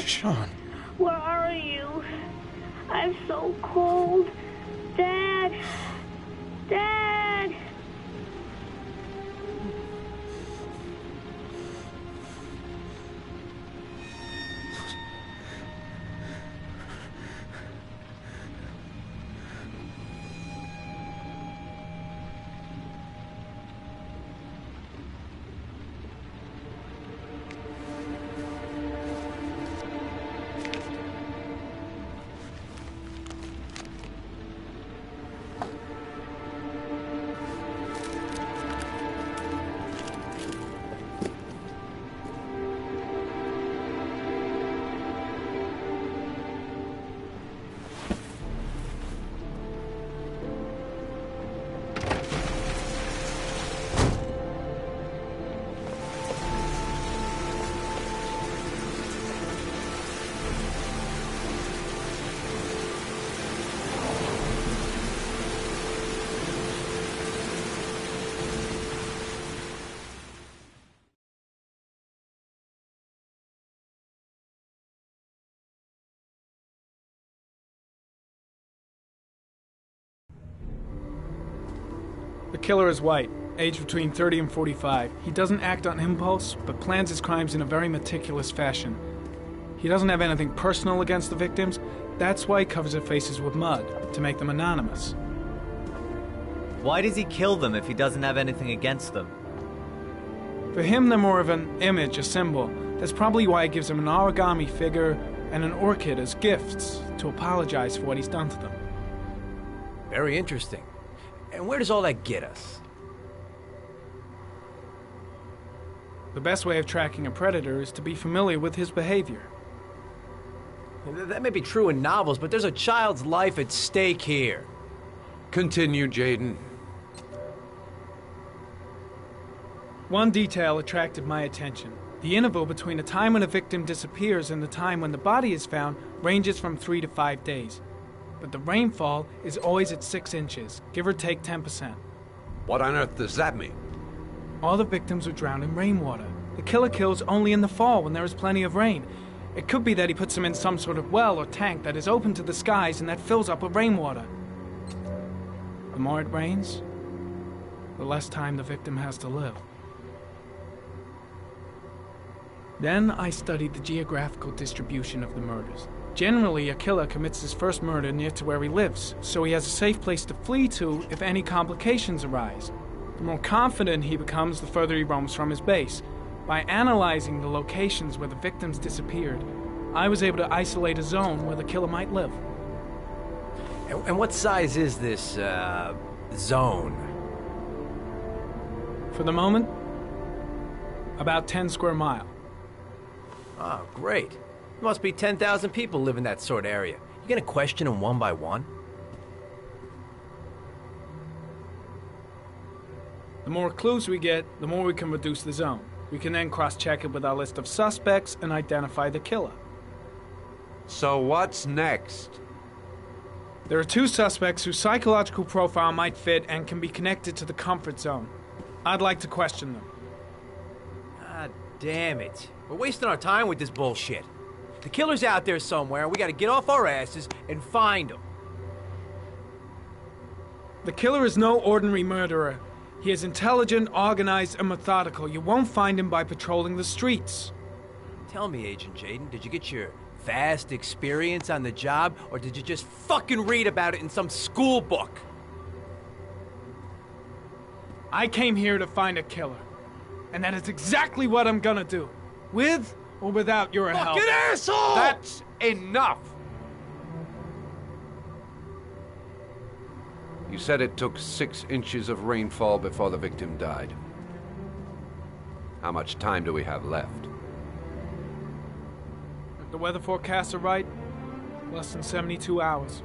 Sean. Where are you? I'm so cold. Dad! Dad! The killer is white, aged between 30 and 45. He doesn't act on impulse, but plans his crimes in a very meticulous fashion. He doesn't have anything personal against the victims. That's why he covers their faces with mud, to make them anonymous. Why does he kill them if he doesn't have anything against them? For him, they're more of an image, a symbol. That's probably why he gives them an origami figure and an orchid as gifts to apologize for what he's done to them. Very interesting. And where does all that get us? The best way of tracking a predator is to be familiar with his behavior. That may be true in novels, but there's a child's life at stake here. Continue, Jaden. One detail attracted my attention. The interval between the time when a victim disappears and the time when the body is found ranges from 3 to 5 days. But the rainfall is always at 6 inches, give or take 10%. What on earth does that mean? All the victims were drowned in rainwater. The killer kills only in the fall when there is plenty of rain. It could be that he puts them in some sort of well or tank that is open to the skies and that fills up with rainwater. The more it rains, the less time the victim has to live. Then I studied the geographical distribution of the murders. Generally, a killer commits his first murder near to where he lives, so he has a safe place to flee to if any complications arise. The more confident he becomes, the further he roams from his base. By analyzing the locations where the victims disappeared, I was able to isolate a zone where the killer might live. And what size is this, zone? For the moment, about 10 square miles. Oh, great. There must be 10,000 people live in that sort of area. You gonna question them one by one? The more clues we get, the more we can reduce the zone. We can then cross-check it with our list of suspects and identify the killer. So what's next? There are 2 suspects whose psychological profile might fit and can be connected to the comfort zone. I'd like to question them. God damn it. We're wasting our time with this bullshit. The killer's out there somewhere, and we gotta get off our asses and find him. The killer is no ordinary murderer. He is intelligent, organized, and methodical. You won't find him by patrolling the streets. Tell me, Agent Jaden, did you get your vast experience on the job, or did you just fucking read about it in some school book? I came here to find a killer. And that is exactly what I'm gonna do. With or without your help. Fucking asshole! That's enough! You said it took 6 inches of rainfall before the victim died. How much time do we have left? If the weather forecasts are right, less than 72 hours.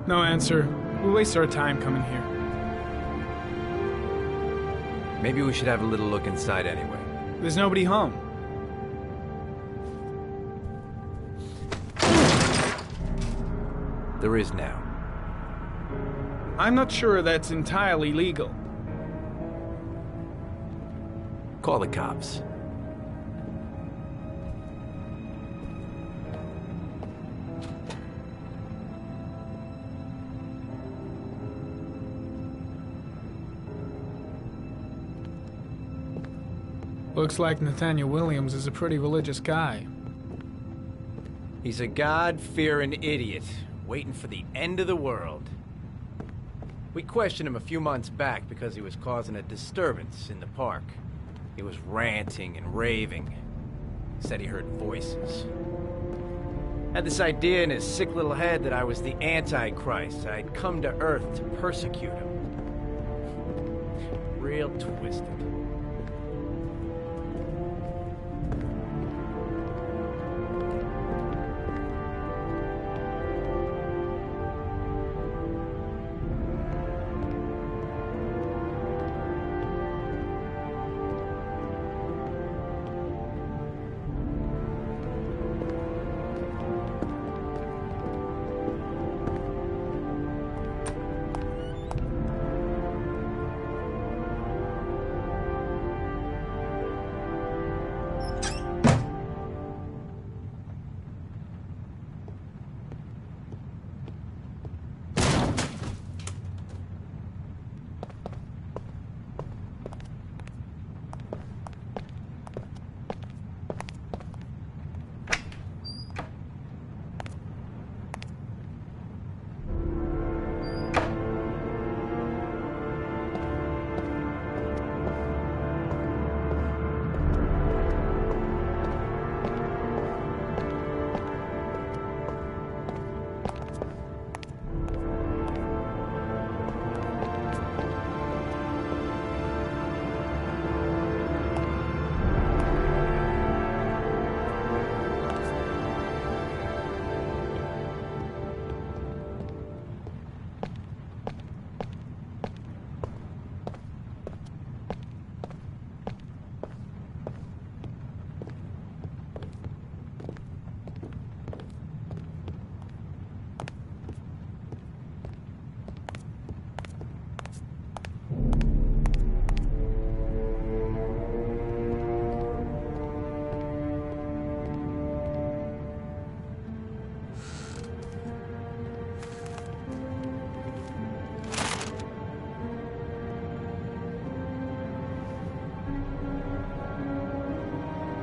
No answer. We waste our time coming here. Maybe we should have a little look inside anyway. There's nobody home. There is now. I'm not sure that's entirely legal. Call the cops. Looks like Nathaniel Williams is a pretty religious guy. He's a God-fearing idiot, waiting for the end of the world. We questioned him a few months back because he was causing a disturbance in the park. He was ranting and raving. Said he heard voices. Had this idea in his sick little head that I was the Antichrist. I'd come to Earth to persecute him. Real twisted.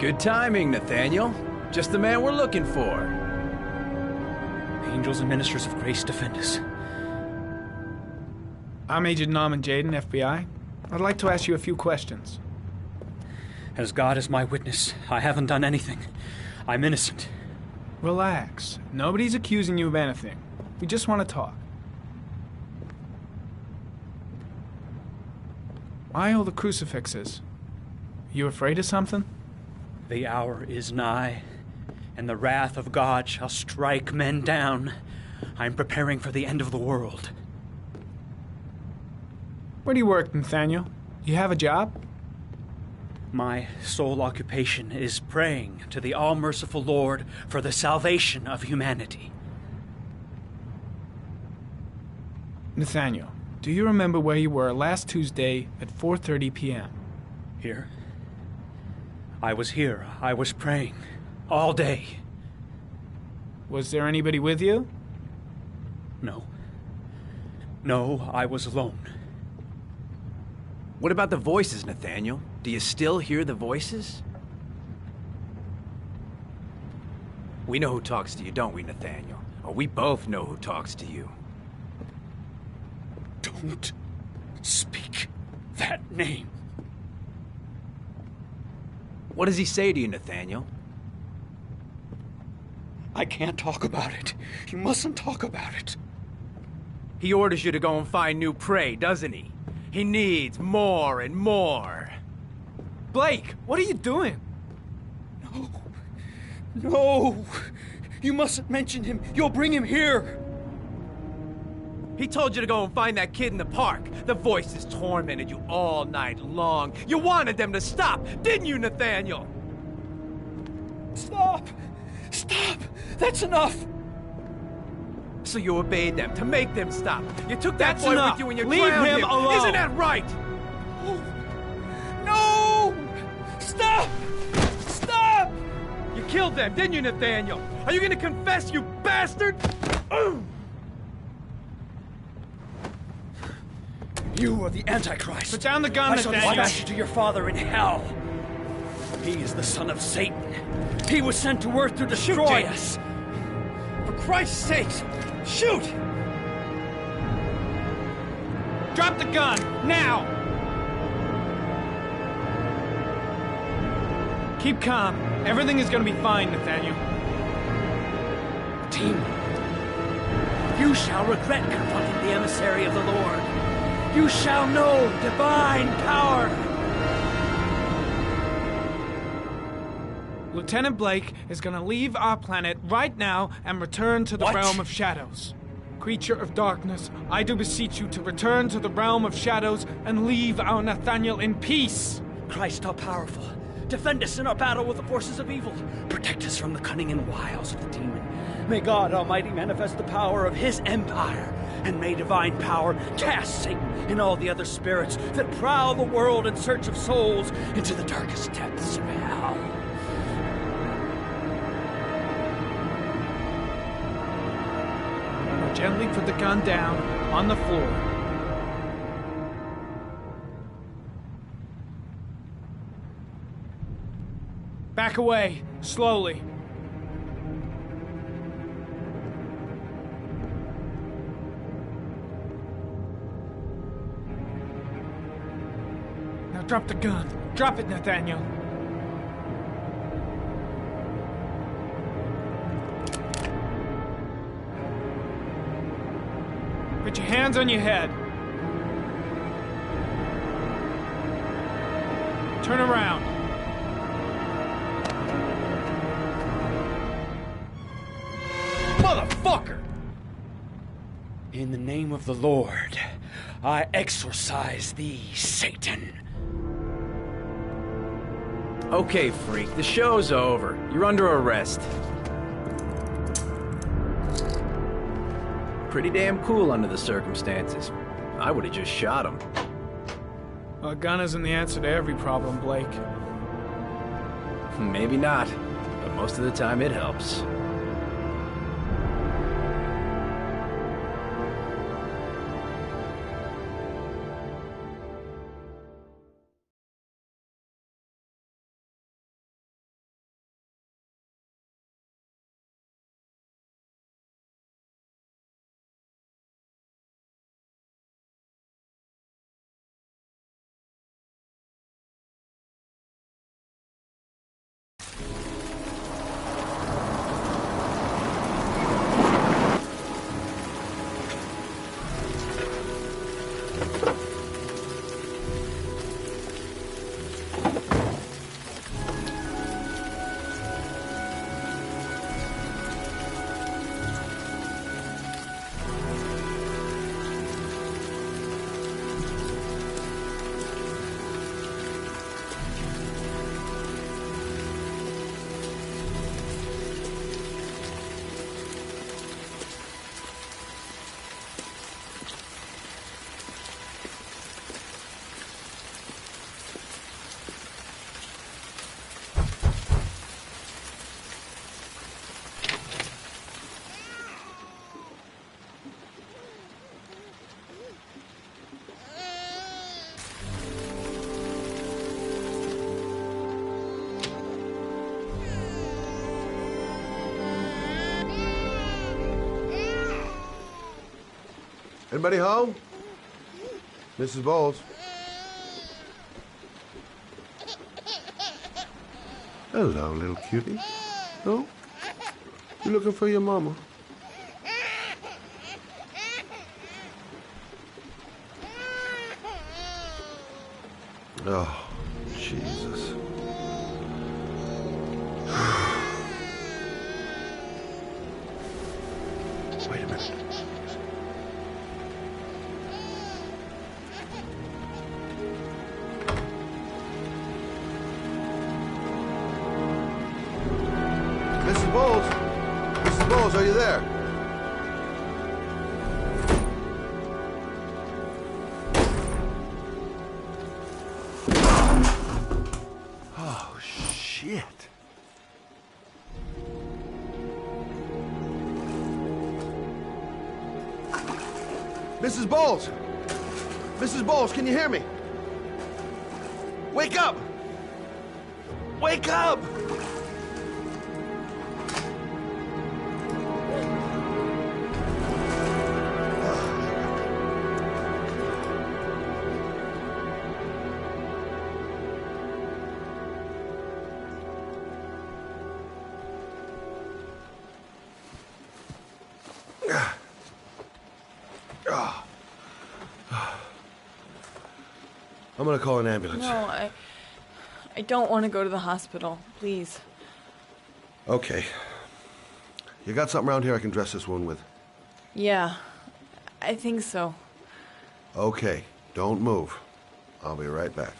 Good timing, Nathaniel. Just the man we're looking for. Angels and ministers of grace defend us. I'm Agent Norman Jaden, FBI. I'd like to ask you a few questions. As God is my witness, I haven't done anything. I'm innocent. Relax. Nobody's accusing you of anything. We just want to talk. Why all the crucifixes? You afraid of something? The hour is nigh, and the wrath of God shall strike men down. I'm preparing for the end of the world. Where do you work, Nathaniel? You have a job? My sole occupation is praying to the all-merciful Lord for the salvation of humanity. Nathaniel, do you remember where you were last Tuesday at 4:30 p.m.? Here? I was here. I was praying. All day. Was there anybody with you? No. No, I was alone. What about the voices, Nathaniel? Do you still hear the voices? We know who talks to you, don't we, Nathaniel? Or we both know who talks to you. Don't speak that name. What does he say to you, Nathaniel? I can't talk about it. You mustn't talk about it. He orders you to go and find new prey, doesn't he? He needs more and more. Blake, what are you doing? No. No! You mustn't mention him. You'll bring him here. He told you to go and find that kid in the park. The voices tormented you all night long. You wanted them to stop, didn't you, Nathaniel? Stop! Stop! That's enough! So you obeyed them to make them stop. You took that That's boy enough. with you and you Leave drowned him alone. Isn't that right? No! Stop! Stop! You killed them, didn't you, Nathaniel? Are you gonna confess, you bastard? You are the Antichrist. Put down the gun, I shall Nathaniel. dispatch you to your father in hell. He is the son of Satan. He was sent to earth to destroy us. For Christ's sake, shoot! Drop the gun, now! Keep calm. Everything is gonna be fine, Nathaniel. Demon, you shall regret confronting the emissary of the Lord. You shall know divine power. Lieutenant Blake is gonna leave our planet right now and return to the What? realm of shadows. Creature of darkness, I do beseech you to return to the realm of shadows and leave our Nathaniel in peace. Christ all-powerful, defend us in our battle with the forces of evil. Protect us from the cunning and wiles of the demon. May God Almighty manifest the power of His empire, and may divine power cast Satan and all the other spirits that prowl the world in search of souls into the darkest depths of hell. Now gently put the gun down on the floor. Back away, slowly. Now drop the gun. Drop it, Nathaniel. Put your hands on your head. Turn around. Motherfucker! In the name of the Lord, I exorcise thee, Satan. Okay, freak, the show's over. You're under arrest. Pretty damn cool under the circumstances. I would have just shot him. A gun isn't the answer to every problem, Blake. Maybe not, but most of the time it helps. Anybody home? Mrs. Bowles. Hello, little cutie. Oh? You looking for your mama? Oh, Jesus. Wait a minute. Mrs. Bowles? Mrs. Bowles, are you there? Oh, shit. Mrs. Bowles! Mrs. Bowles, can you hear me? Wake up! Wake up! I'm gonna call an ambulance. No, I don't want to go to the hospital. Please. Okay. You got something around here I can dress this wound with? Yeah, I think so. Okay, don't move. I'll be right back.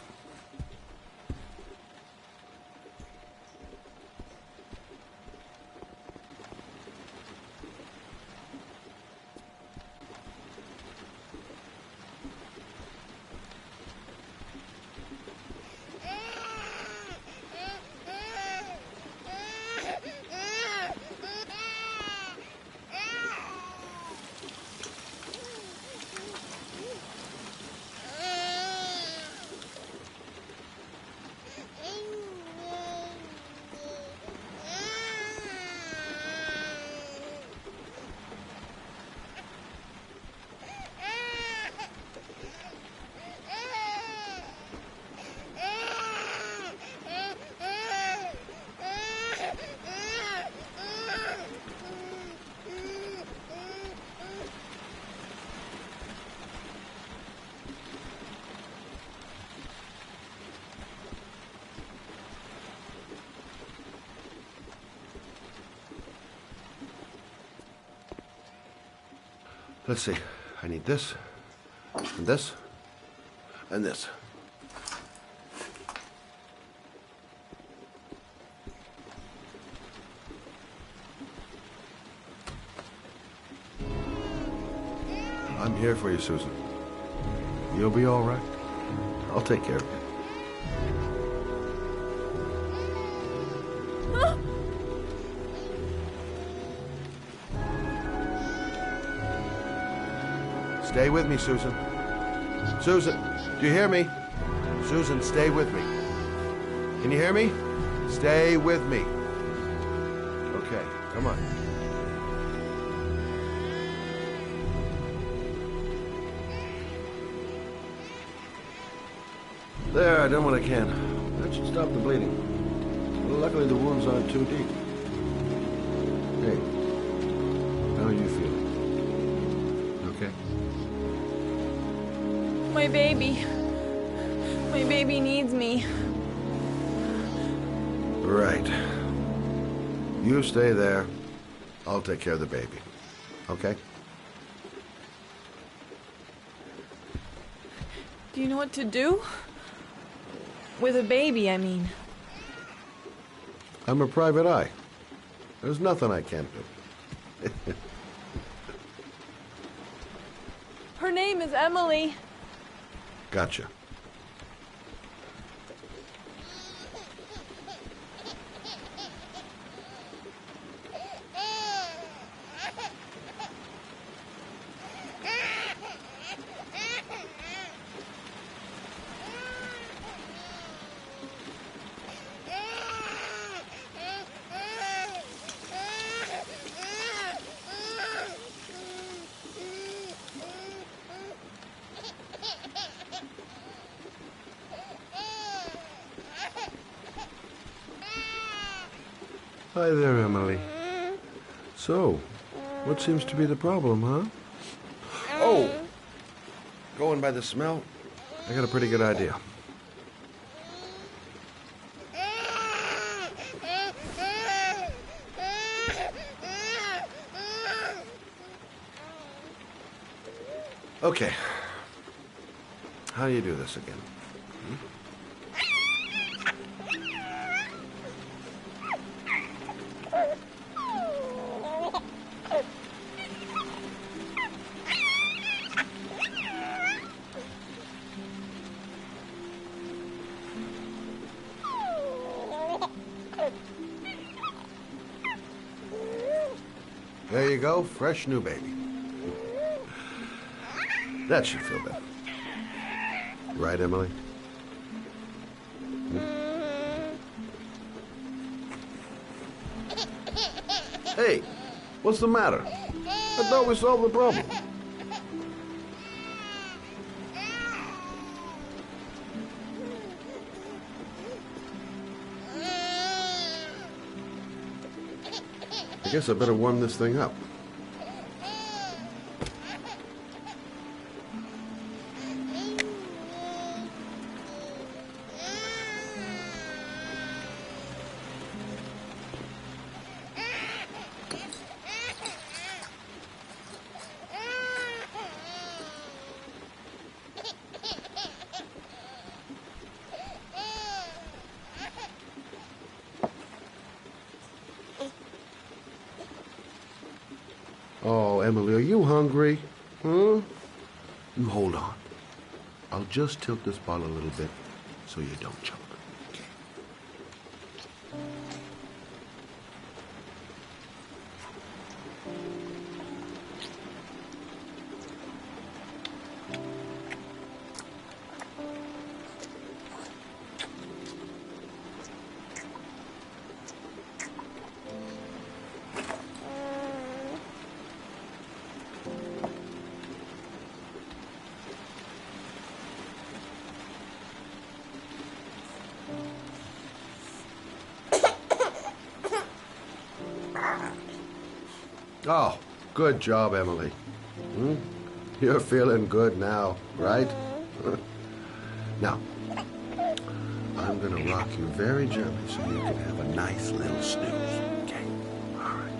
Let's see. I need this, and this, and this. I'm here for you, Susan. You'll be all right. I'll take care of you. Stay with me, Susan. Susan, do you hear me? Susan, stay with me. Can you hear me? Stay with me. Okay, come on. There, I done what I can. That should stop the bleeding. Well, luckily the wounds aren't too deep. Hey, how are you feeling? Okay? My baby. My baby needs me. Right. You stay there. I'll take care of the baby. Okay? Do you know what to do? With a baby, I mean. I'm a private eye. There's nothing I can't do. Her name is Emily. Gotcha. Hi there, Emily. So, what seems to be the problem, huh? Oh! Going by the smell, I got a pretty good idea. Okay. How do you do this again? There you go, fresh new baby. That should feel better. Right, Emily? Hey, what's the matter? I thought we solved the problem. I guess I better warm this thing up. Oh, Emily, are you hungry? Huh? You hold on. I'll just tilt this bottle a little bit so you don't choke. Okay. Oh, good job, Emily. You're feeling good now, right? Now, I'm gonna rock you very gently so you can have a nice little snooze. Okay? All right.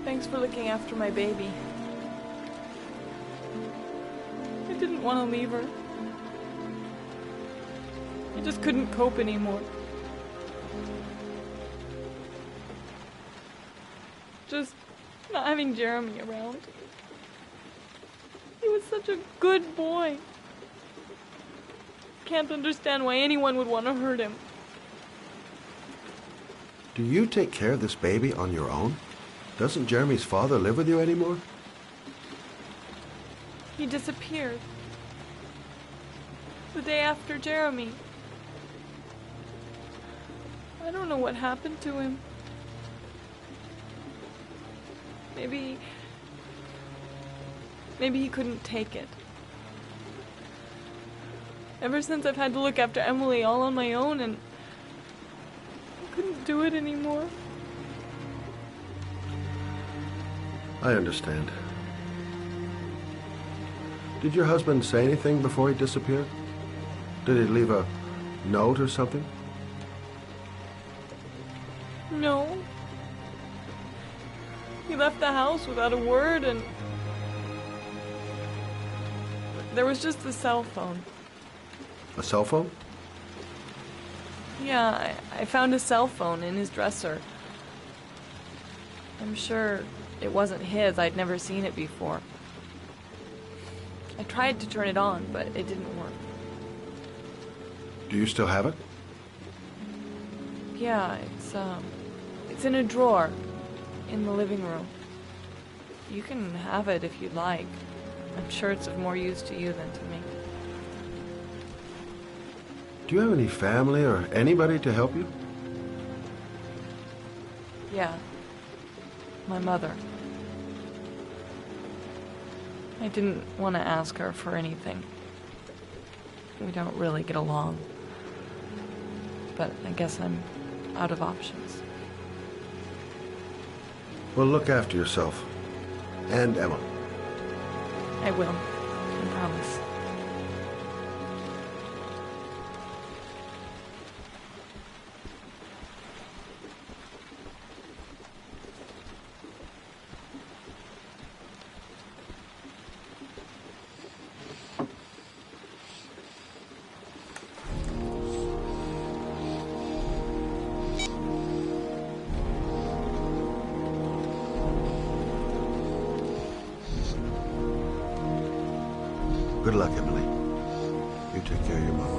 Thanks for looking after my baby. I didn't want to leave her. I just couldn't cope anymore. Just not having Jeremy around. He was such a good boy. Can't understand why anyone would want to hurt him. Do you take care of this baby on your own? Doesn't Jeremy's father live with you anymore? He disappeared. The day after Jeremy. I don't know what happened to him. Maybe he couldn't take it. Ever since I've had to look after Emily all on my own, and I couldn't do it anymore. I understand. Did your husband say anything before he disappeared? Did he leave a note or something? No. He left the house without a word, and there was just the cell phone. A cell phone? Yeah, I found a cell phone in his dresser. I'm sure it wasn't his. I'd never seen it before. I tried to turn it on, but it didn't work. Do you still have it? Yeah, it's in a drawer in the living room. You can have it if you'd like. I'm sure it's of more use to you than to me. Do you have any family or anybody to help you? Yeah. My mother. I didn't want to ask her for anything. We don't really get along. But I guess I'm out of options. Well, look after yourself. And Emma. I will. I promise. Good luck, Emily. You take care of your mama.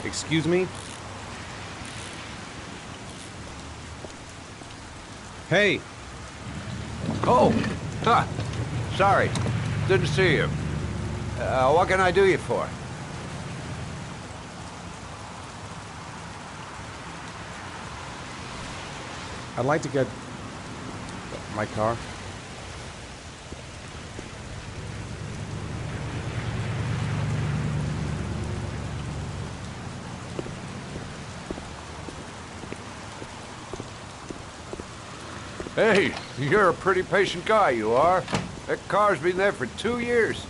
Excuse me? Hey! Oh! Huh! Sorry. Didn't see you. What can I do you for? I'd like to get my car. Hey, you're a pretty patient guy, you are. That car's been there for 2 years.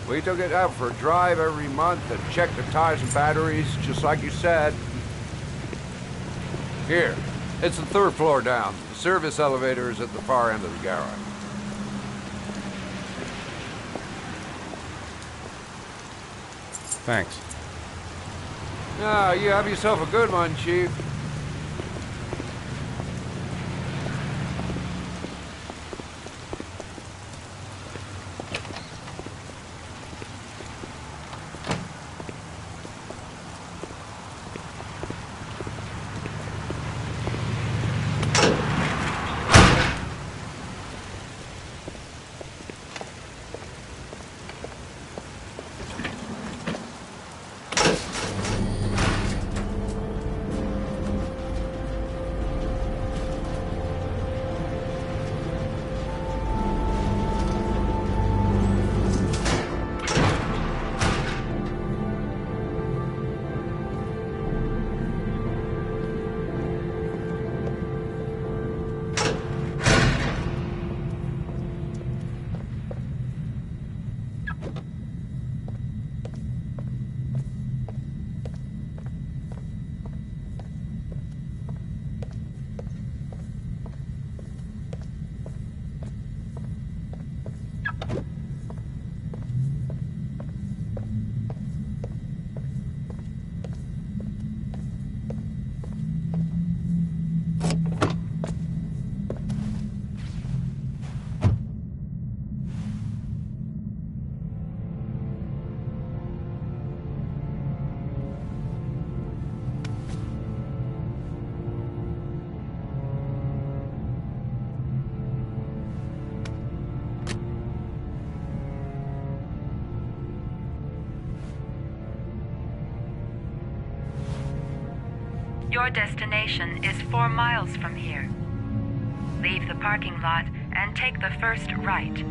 We took it out for a drive every month and checked the tires and batteries, just like you said. Here, it's the 3rd floor down. The service elevator is at the far end of the garage. Thanks. Ah, you have yourself a good one, Chief. Your destination is 4 miles from here. Leave the parking lot and take the first right.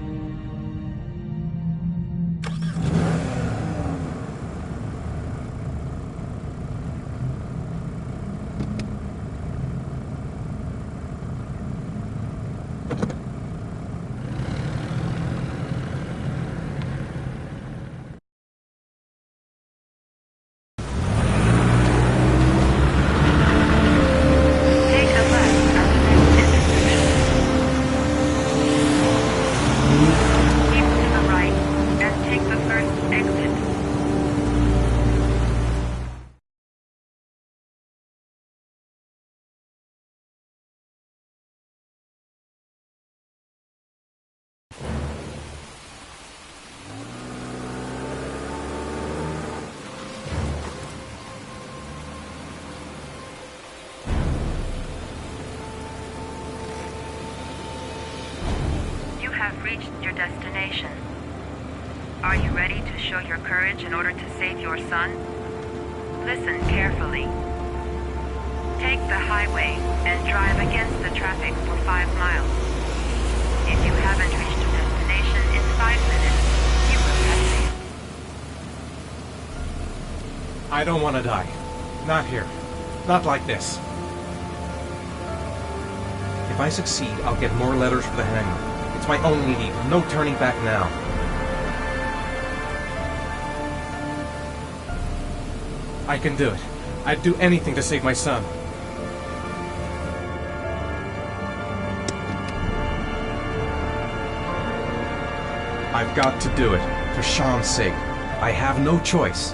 Have reached your destination. Are you ready to show your courage in order to save your son? Listen carefully. Take the highway and drive against the traffic for 5 miles. If you haven't reached your destination in 5 minutes, you will have failed. I don't want to die. Not here. Not like this. If I succeed, I'll get more letters for the hangar. It's my only lead. No turning back now. I can do it. I'd do anything to save my son. I've got to do it. For Sean's sake. I have no choice.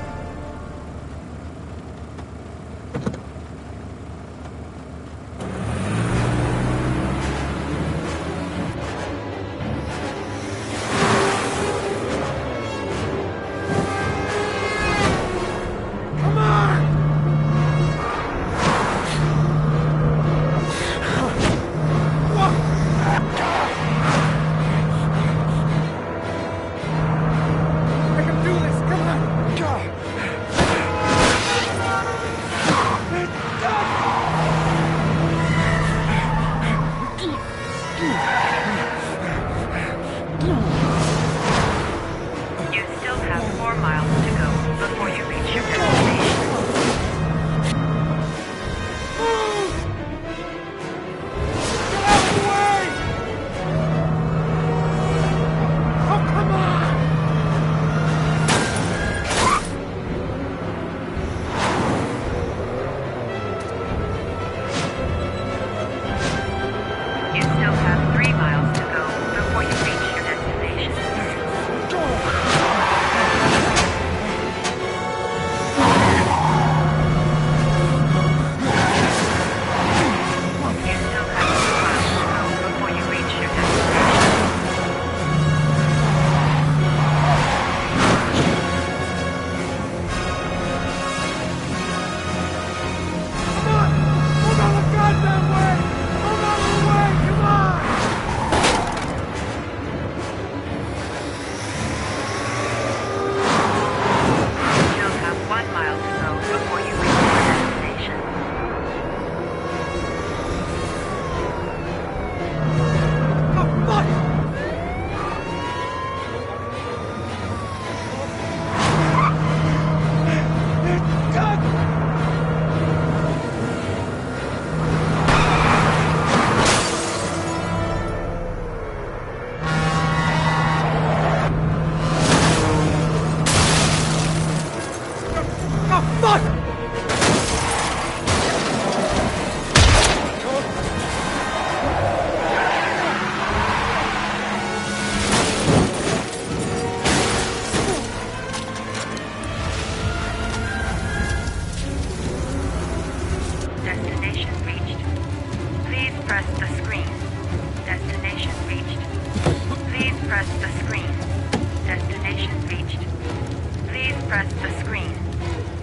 Press the screen.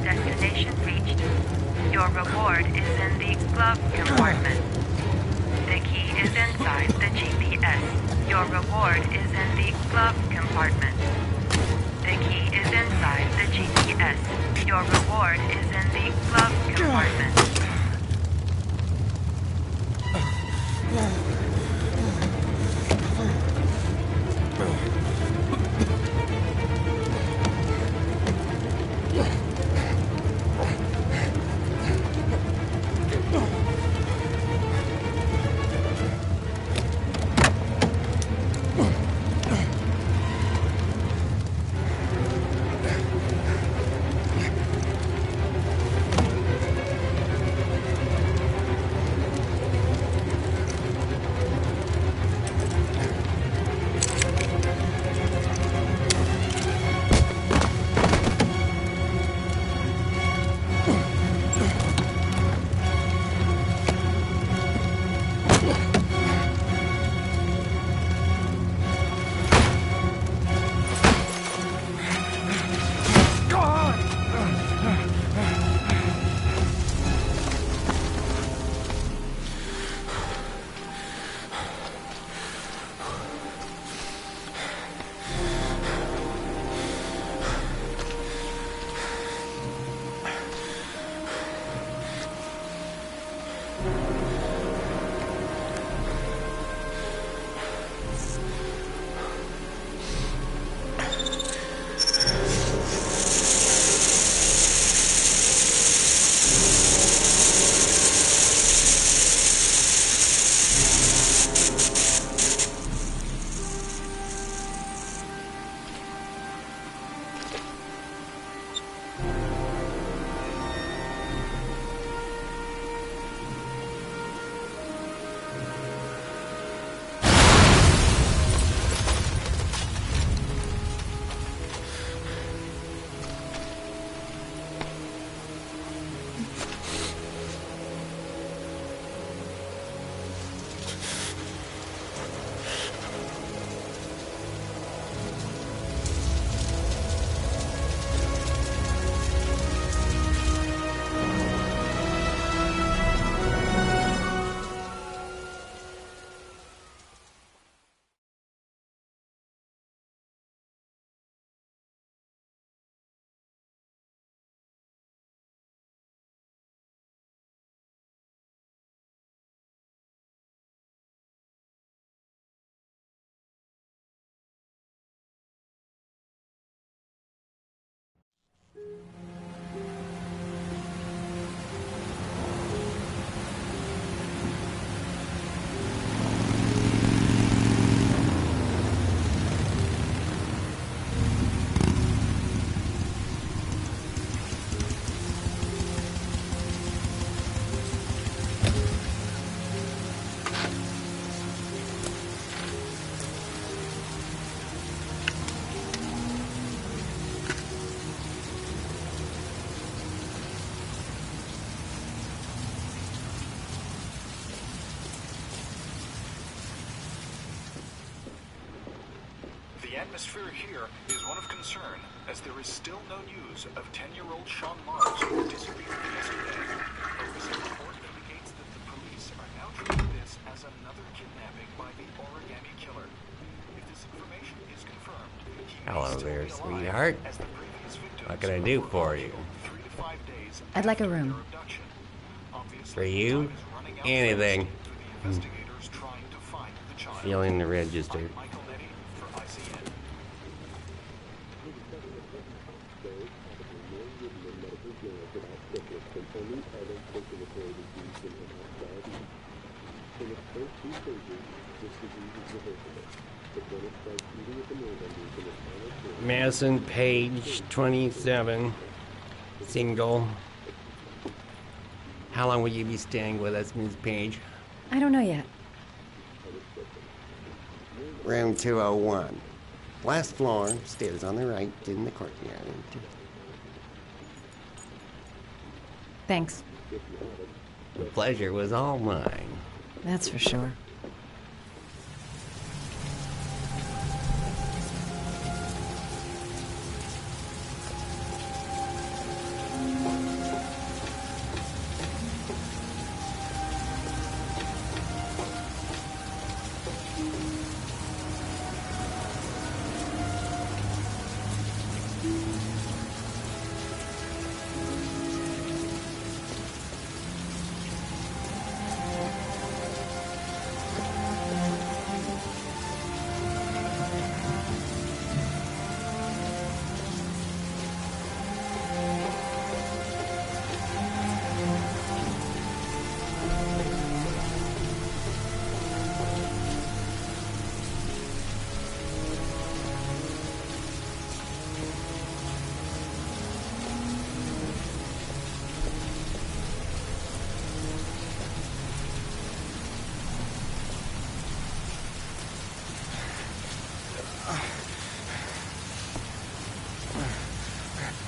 Destination reached. Your reward is in the glove compartment. The key is inside the GPS. Your reward is in the glove compartment. The key is inside the GPS. Your reward is in the glove compartment. The atmosphere here is one of concern, as there is still no news of 10-year-old Sean Mars, who disappeared yesterday. A recent report indicates that the police are now treating this as another kidnapping by the Origami Killer. If this information is confirmed, he may Hello still there, be alive, sweetheart. as the previous victims What can I do were for all you? killed 3 to 5 days I'd like a after room. their abduction. Obviously, For you? time is running out Anything. fast for the investigators trying to find the child. Feeling the register. I'm Michael Nettie for ICN. Madison, page 27, single. How long will you be staying with us, Ms. Page? I don't know yet. Room 201. Last floor, stairs on the right, in the courtyard. Thanks. The pleasure was all mine. That's for sure.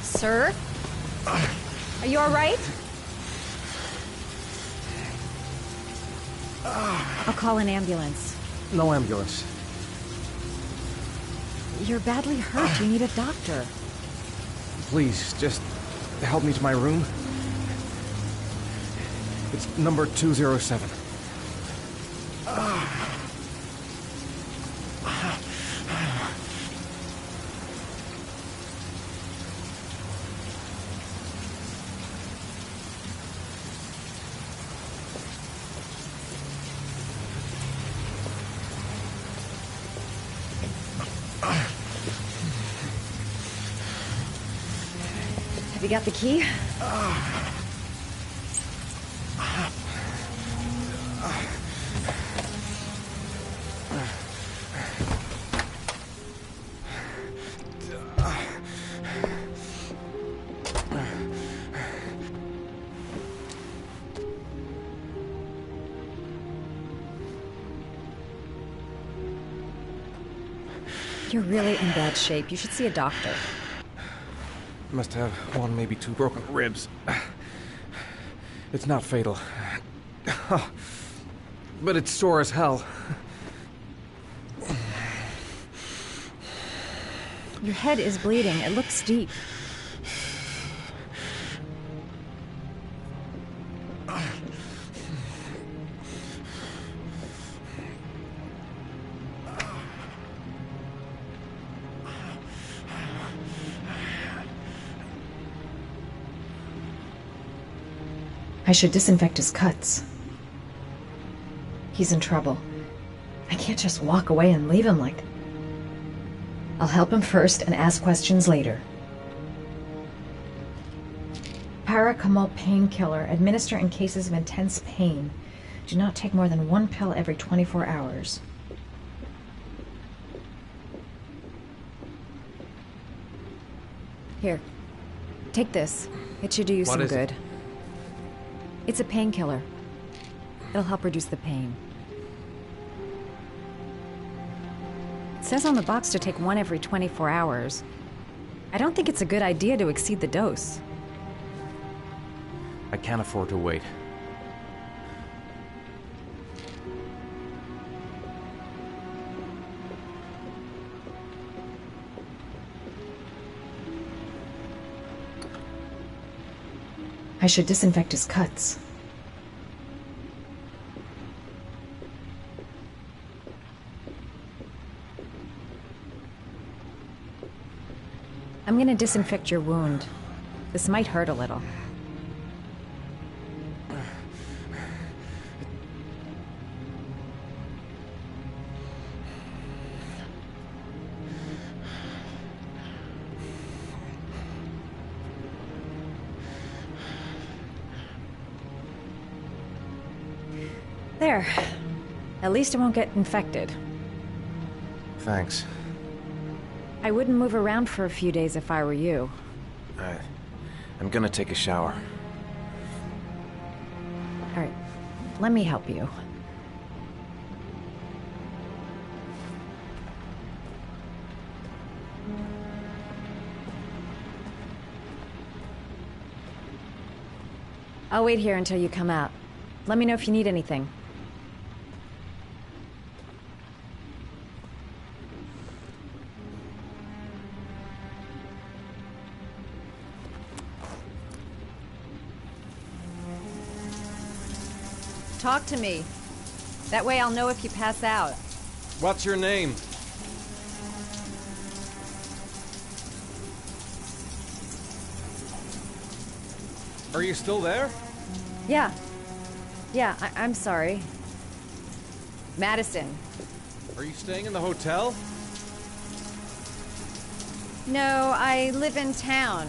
Sir? Are you all right? I'll call an ambulance. No ambulance. You're badly hurt. You need a doctor. Please, just help me to my room. It's number 207. Have you got the key? You're really in bad shape. You should see a doctor. Must have one, maybe two broken ribs. It's not fatal. But it's sore as hell. Your head is bleeding. It looks deep. I should disinfect his cuts. He's in trouble. I can't just walk away and leave him like that. I'll help him first and ask questions later. Paracetamol painkiller. Administer in cases of intense pain. Do not take more than 1 pill every 24 hours. Here. Take this. It should do you some good. It's a painkiller. It'll help reduce the pain. It says on the box to take 1 every 24 hours. I don't think it's a good idea to exceed the dose. I can't afford to wait. I should disinfect his cuts. I'm gonna disinfect your wound. This might hurt a little. There. At least it won't get infected. Thanks. I wouldn't move around for a few days if I were you. I'm gonna take a shower. All right, let me help you. I'll wait here until you come out. Let me know if you need anything. Talk to me. That way I'll know if you pass out. What's your name? Are you still there? Yeah. Yeah, I'm sorry. Madison. Are you staying in the hotel? No, I live in town.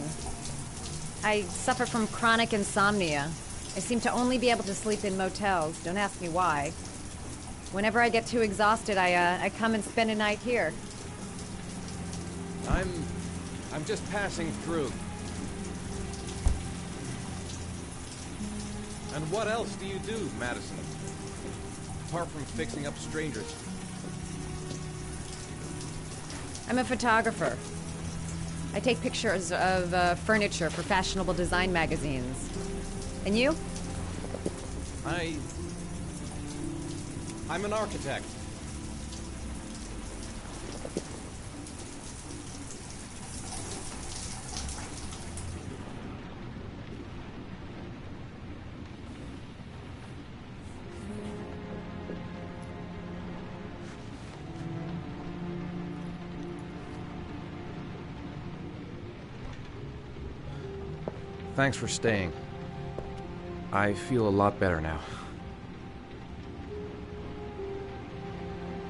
I suffer from chronic insomnia. I seem to only be able to sleep in motels. Don't ask me why. Whenever I get too exhausted, I come and spend a night here. I'm just passing through. And what else do you do, Madison? Apart from fixing up strangers. I'm a photographer. I take pictures of furniture for fashionable design magazines. And you? I'm an architect. Thanks for staying. I feel a lot better now.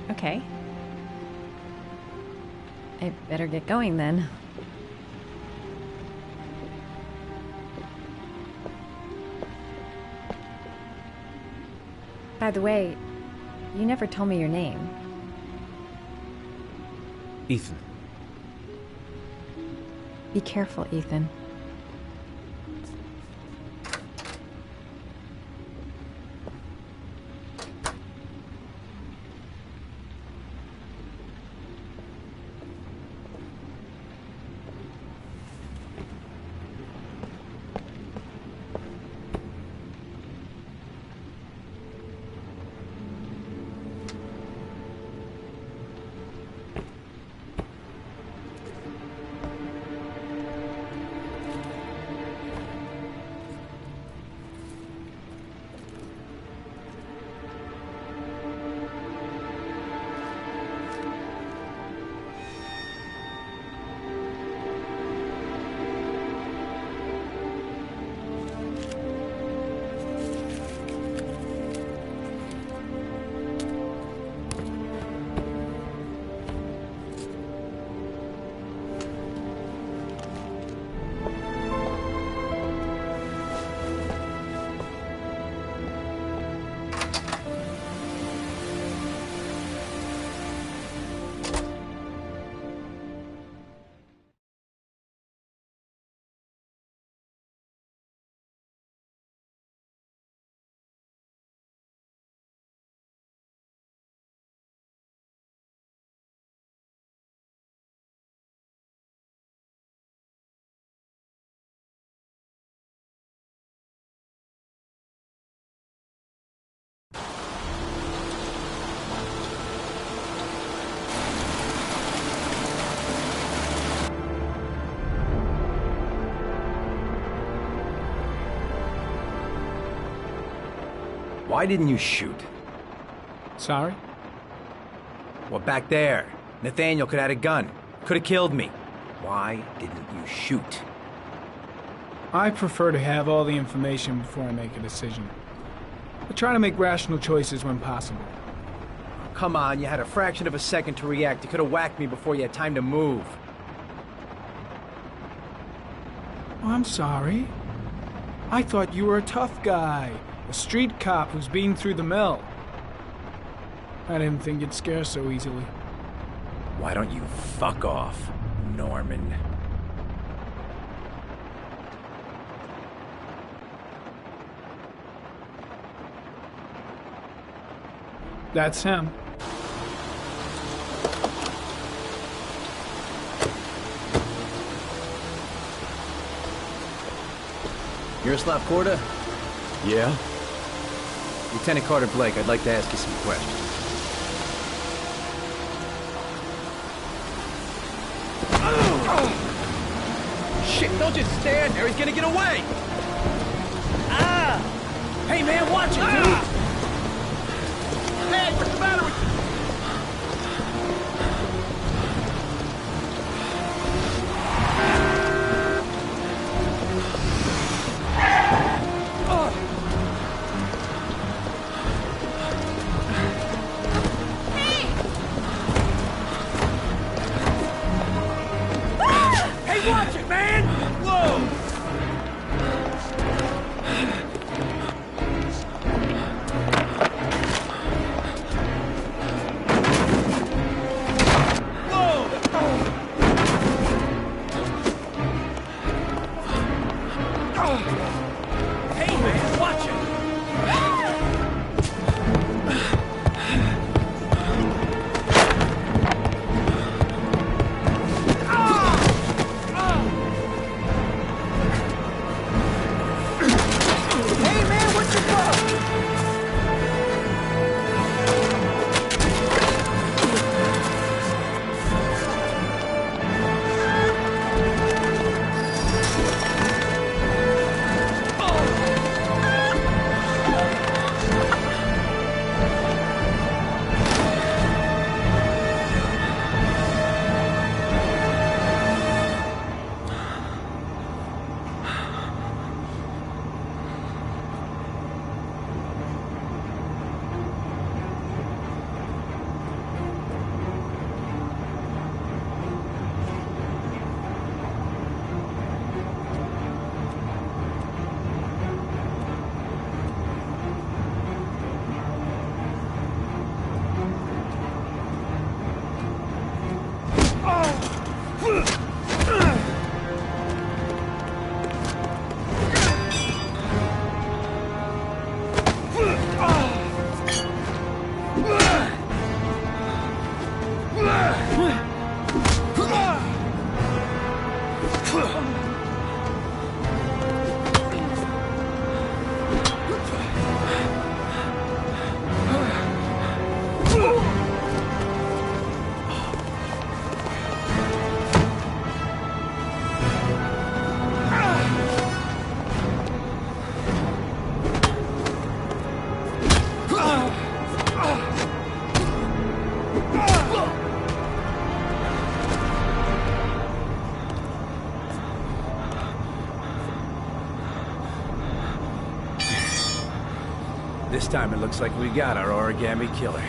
Okay. I better get going then. By the way, you never told me your name. Ethan. Be careful, Ethan. Why didn't you shoot? Sorry? Well, back there. Nathaniel could have had a gun. Could have killed me. Why didn't you shoot? I prefer to have all the information before I make a decision. I try to make rational choices when possible. Come on, you had a fraction of a second to react. You could have whacked me before you had time to move. Oh, I'm sorry. I thought you were a tough guy. A street cop who's been through the mill. I didn't think you'd scare so easily. Why don't you fuck off, Norman? That's him. Yaroslav Korda? Yeah? Lieutenant Carter Blake, I'd like to ask you some questions. Shit, don't just stand there. He's gonna get away! Ah! Hey, man, watch it, dude! Hey, what's the matter with you? Hey, watch it, man! Whoa! Hey, man, watch it! Hey, man, what's your problem? This time it looks like we got our origami killer.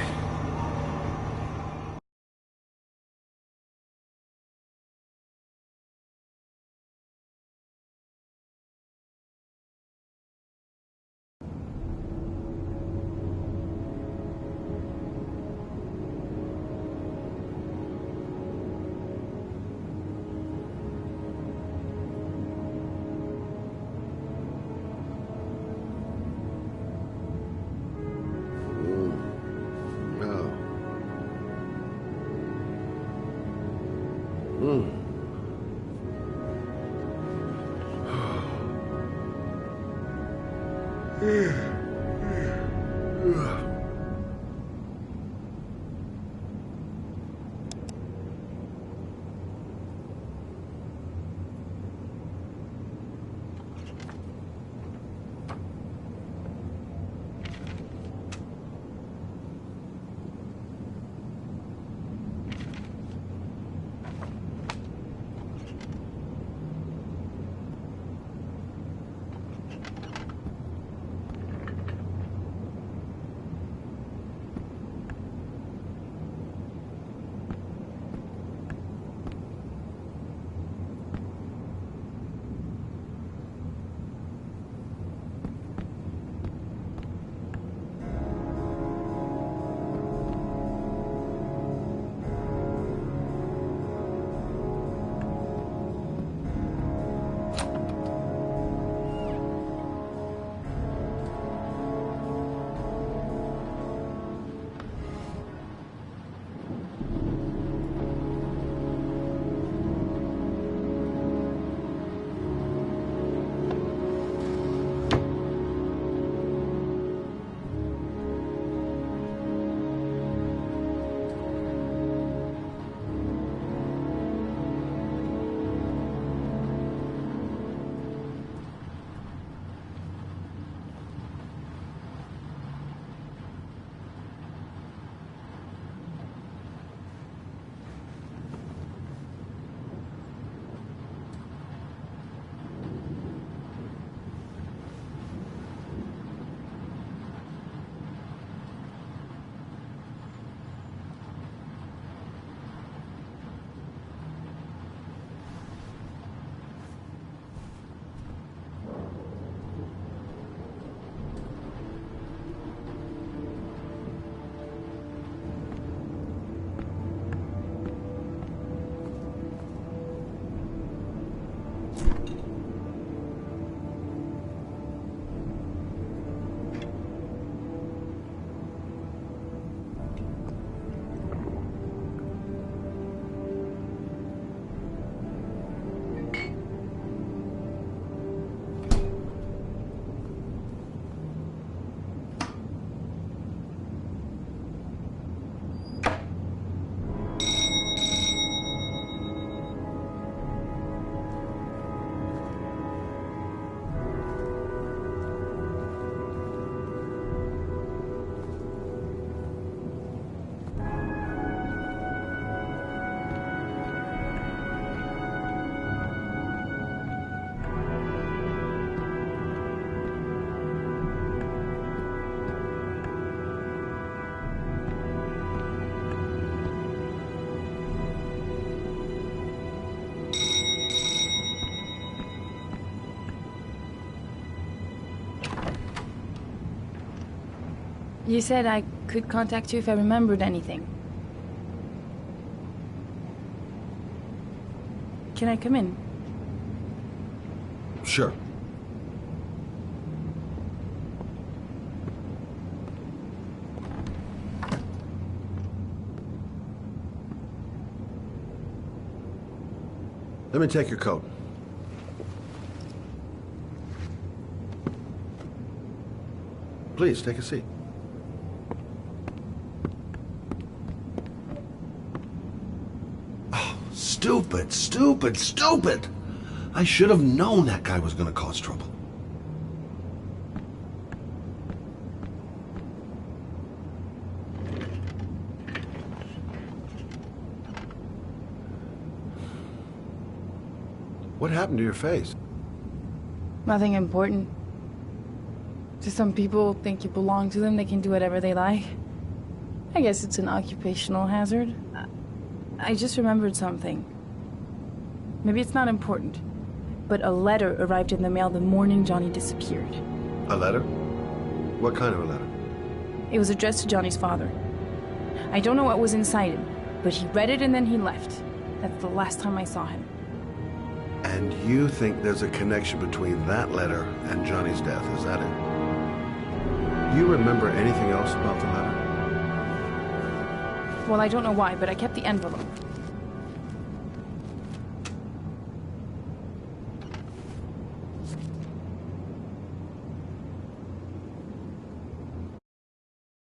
You said I could contact you if I remembered anything. Can I come in? Sure. Let me take your coat. Please, take a seat. Oh, stupid, stupid, stupid! I should have known that guy was gonna cause trouble. What happened to your face? Nothing important. Just some people think you belong to them, they can do whatever they like. I guess it's an occupational hazard. I just remembered something. Maybe it's not important, but a letter arrived in the mail the morning Johnny disappeared. A letter? What kind of a letter? It was addressed to Johnny's father. I don't know what was inside it, but he read it and then he left. That's the last time I saw him. And you think there's a connection between that letter and Johnny's death, is that it? You remember anything else about the letter? Well, I don't know why, but I kept the envelope.